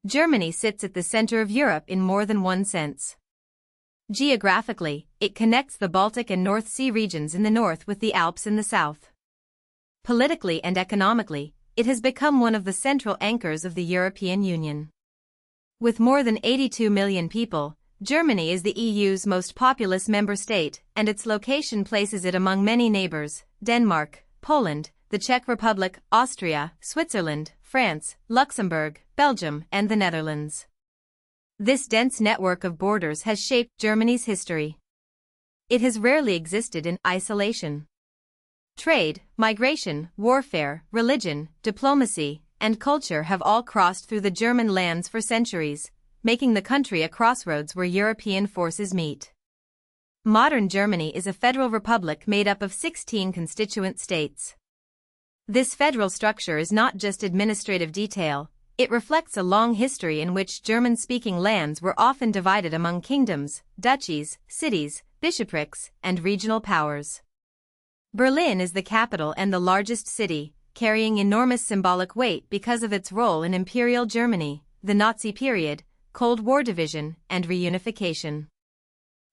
Germany sits at the center of Europe in more than one sense. Geographically, it connects the Baltic and North Sea regions in the north with the Alps in the south. Politically and economically, it has become one of the central anchors of the European Union. With more than 82 million people, Germany is the EU's most populous member state, and its location places it among many neighbors: Denmark, Poland, the Czech Republic, Austria, Switzerland, France, Luxembourg, Belgium, and the Netherlands. This dense network of borders has shaped Germany's history. It has rarely existed in isolation. Trade, migration, warfare, religion, diplomacy, and culture have all crossed through the German lands for centuries, making the country a crossroads where European forces meet. Modern Germany is a federal republic made up of 16 constituent states. This federal structure is not just administrative detail, it reflects a long history in which German-speaking lands were often divided among kingdoms, duchies, cities, bishoprics, and regional powers. Berlin is the capital and the largest city, carrying enormous symbolic weight because of its role in Imperial Germany, the Nazi period, Cold War division, and reunification.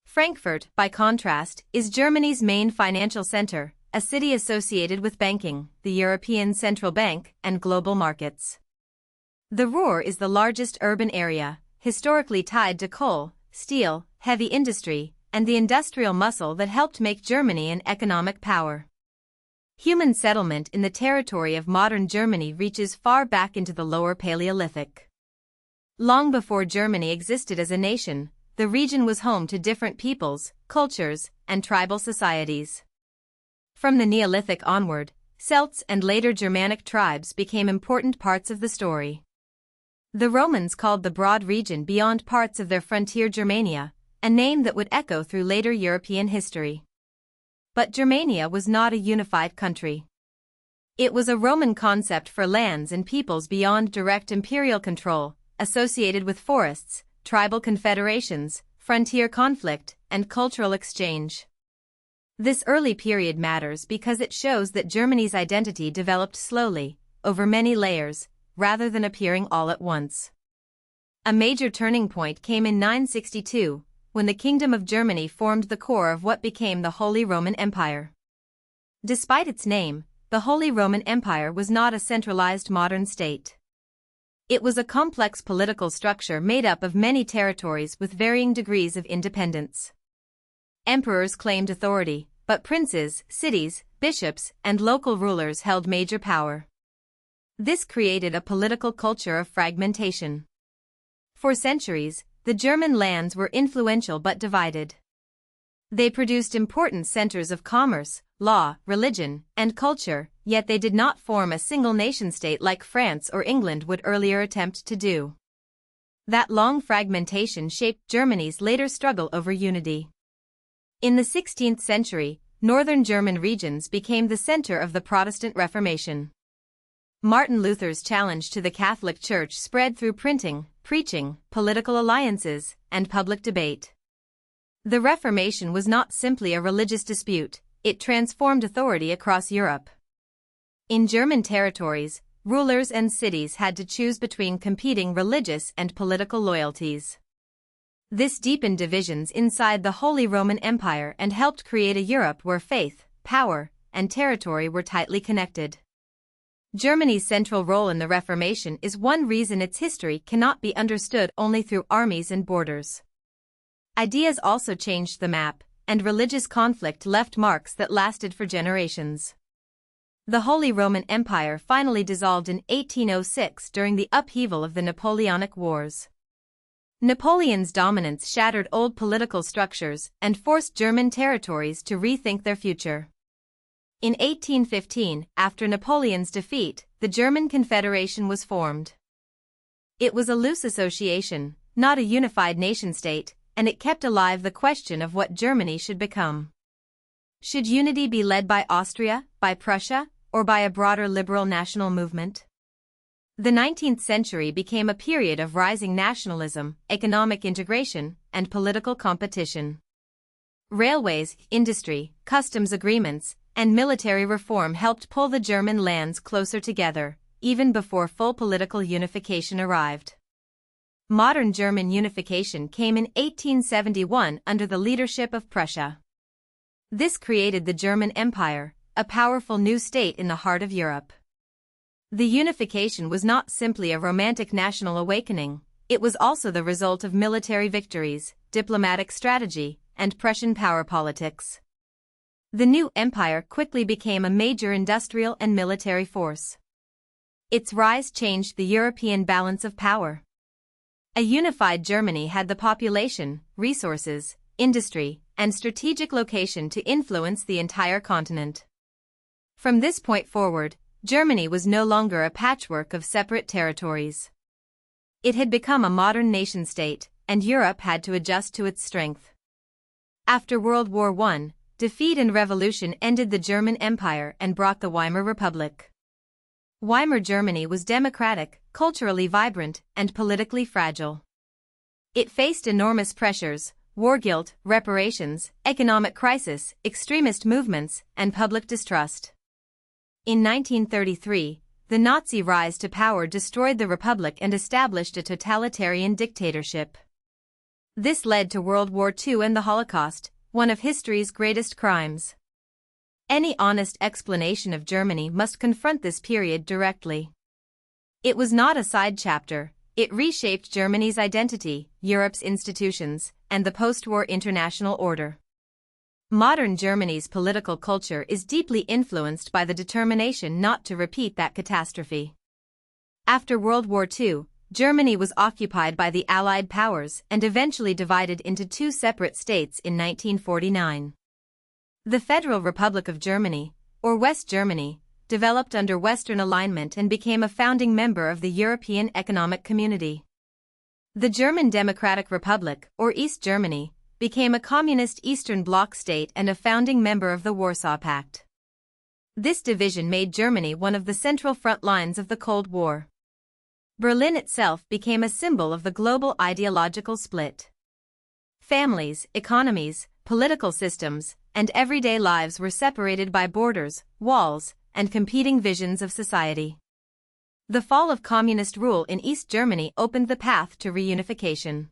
Frankfurt, by contrast, is Germany's main financial center, a city associated with banking, the European Central Bank, and global markets. The Ruhr is the largest urban area, historically tied to coal, steel, heavy industry, and the industrial muscle that helped make Germany an economic power. Human settlement in the territory of modern Germany reaches far back into the Lower Paleolithic. Long before Germany existed as a nation, the region was home to different peoples, cultures, and tribal societies. From the Neolithic onward, Celts and later Germanic tribes became important parts of the story. The Romans called the broad region beyond parts of their frontier Germania, a name that would echo through later European history. But Germania was not a unified country. It was a Roman concept for lands and peoples beyond direct imperial control, associated with forests, tribal confederations, frontier conflict, and cultural exchange. This early period matters because it shows that Germany's identity developed slowly, over many layers, rather than appearing all at once. A major turning point came in 962, when the Kingdom of Germany formed the core of what became the Holy Roman Empire. Despite its name, the Holy Roman Empire was not a centralized modern state. It was a complex political structure made up of many territories with varying degrees of independence. Emperors claimed authority, but princes, cities, bishops, and local rulers held major power. This created a political culture of fragmentation. For centuries, the German lands were influential but divided. They produced important centers of commerce, law, religion, and culture, yet they did not form a single nation-state like France or England would earlier attempt to do. That long fragmentation shaped Germany's later struggle over unity. In the 16th century, northern German regions became the center of the Protestant Reformation. Martin Luther's challenge to the Catholic Church spread through printing, preaching, political alliances, and public debate. The Reformation was not simply a religious dispute, it transformed authority across Europe. In German territories, rulers and cities had to choose between competing religious and political loyalties. This deepened divisions inside the Holy Roman Empire and helped create a Europe where faith, power, and territory were tightly connected. Germany's central role in the Reformation is one reason its history cannot be understood only through armies and borders. Ideas also changed the map, and religious conflict left marks that lasted for generations. The Holy Roman Empire finally dissolved in 1806 during the upheaval of the Napoleonic Wars. Napoleon's dominance shattered old political structures and forced German territories to rethink their future. In 1815, after Napoleon's defeat, the German Confederation was formed. It was a loose association, not a unified nation-state, and it kept alive the question of what Germany should become. Should unity be led by Austria, by Prussia, or by a broader liberal national movement? The 19th century became a period of rising nationalism, economic integration, and political competition. Railways, industry, customs agreements, and military reform helped pull the German lands closer together, even before full political unification arrived. Modern German unification came in 1871 under the leadership of Prussia. This created the German Empire, a powerful new state in the heart of Europe. The unification was not simply a romantic national awakening, it was also the result of military victories, diplomatic strategy, and Prussian power politics. The new empire quickly became a major industrial and military force. Its rise changed the European balance of power. A unified Germany had the population, resources, industry, and strategic location to influence the entire continent. From this point forward, Germany was no longer a patchwork of separate territories. It had become a modern nation-state, and Europe had to adjust to its strength. After World War I, defeat and revolution ended the German Empire and brought the Weimar Republic. Weimar Germany was democratic, culturally vibrant, and politically fragile. It faced enormous pressures, war guilt, reparations, economic crisis, extremist movements, and public distrust. In 1933, the Nazi rise to power destroyed the republic and established a totalitarian dictatorship. This led to World War II and the Holocaust, one of history's greatest crimes. Any honest explanation of Germany must confront this period directly. It was not a side chapter, it reshaped Germany's identity, Europe's institutions, and the post-war international order. Modern Germany's political culture is deeply influenced by the determination not to repeat that catastrophe. After World War II, Germany was occupied by the Allied powers and eventually divided into two separate states in 1949. The Federal Republic of Germany, or West Germany, developed under Western alignment and became a founding member of the European Economic Community. The German Democratic Republic, or East Germany, became a communist Eastern Bloc state and a founding member of the Warsaw Pact. This division made Germany one of the central front lines of the Cold War. Berlin itself became a symbol of the global ideological split. Families, economies, political systems, and everyday lives were separated by borders, walls, and competing visions of society. The fall of communist rule in East Germany opened the path to reunification.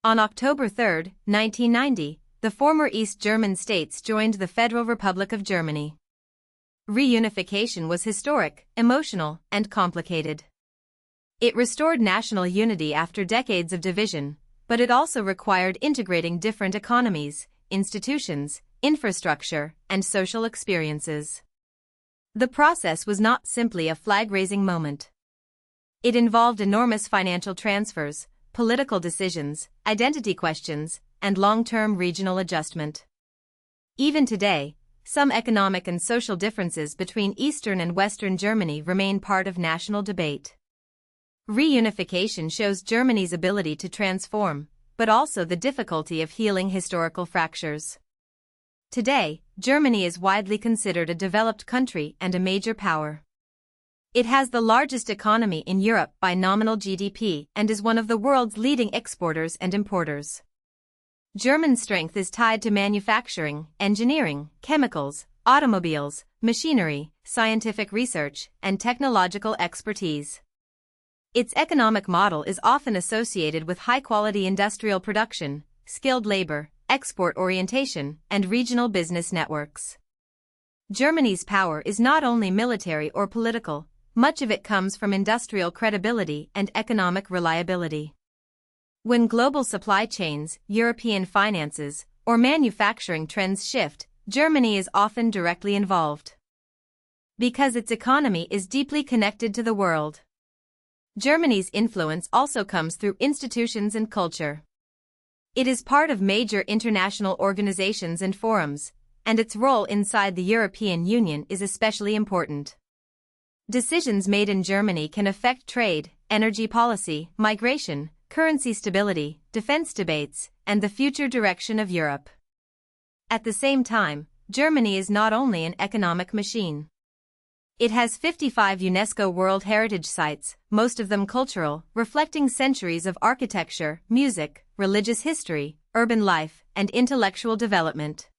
On October 3, 1990, the former East German states joined the Federal Republic of Germany. Reunification was historic, emotional, and complicated. It restored national unity after decades of division, but it also required integrating different economies, institutions, infrastructure, and social experiences. The process was not simply a flag-raising moment. It involved enormous financial transfers, political decisions, identity questions, and long-term regional adjustment. Even today, some economic and social differences between Eastern and Western Germany remain part of national debate. Reunification shows Germany's ability to transform, but also the difficulty of healing historical fractures. Today, Germany is widely considered a developed country and a major power. It has the largest economy in Europe by nominal GDP and is one of the world's leading exporters and importers. German strength is tied to manufacturing, engineering, chemicals, automobiles, machinery, scientific research, and technological expertise. Its economic model is often associated with high-quality industrial production, skilled labor, export orientation, and regional business networks. Germany's power is not only military or political, much of it comes from industrial credibility and economic reliability. When global supply chains, European finances, or manufacturing trends shift, Germany is often directly involved. Because its economy is deeply connected to the world. Germany's influence also comes through institutions and culture. It is part of major international organizations and forums, and its role inside the European Union is especially important. Decisions made in Germany can affect trade, energy policy, migration, currency stability, defense debates, and the future direction of Europe. At the same time, Germany is not only an economic machine. It has 55 UNESCO World Heritage Sites, most of them cultural, reflecting centuries of architecture, music, religious history, urban life, and intellectual development.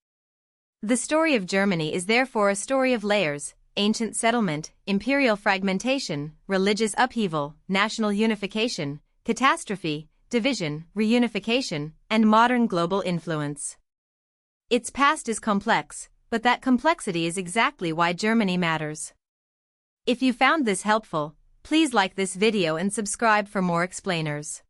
The story of Germany is therefore a story of layers: ancient settlement, imperial fragmentation, religious upheaval, national unification, catastrophe, division, reunification, and modern global influence. Its past is complex, but that complexity is exactly why Germany matters. If you found this helpful, please like this video and subscribe for more explainers.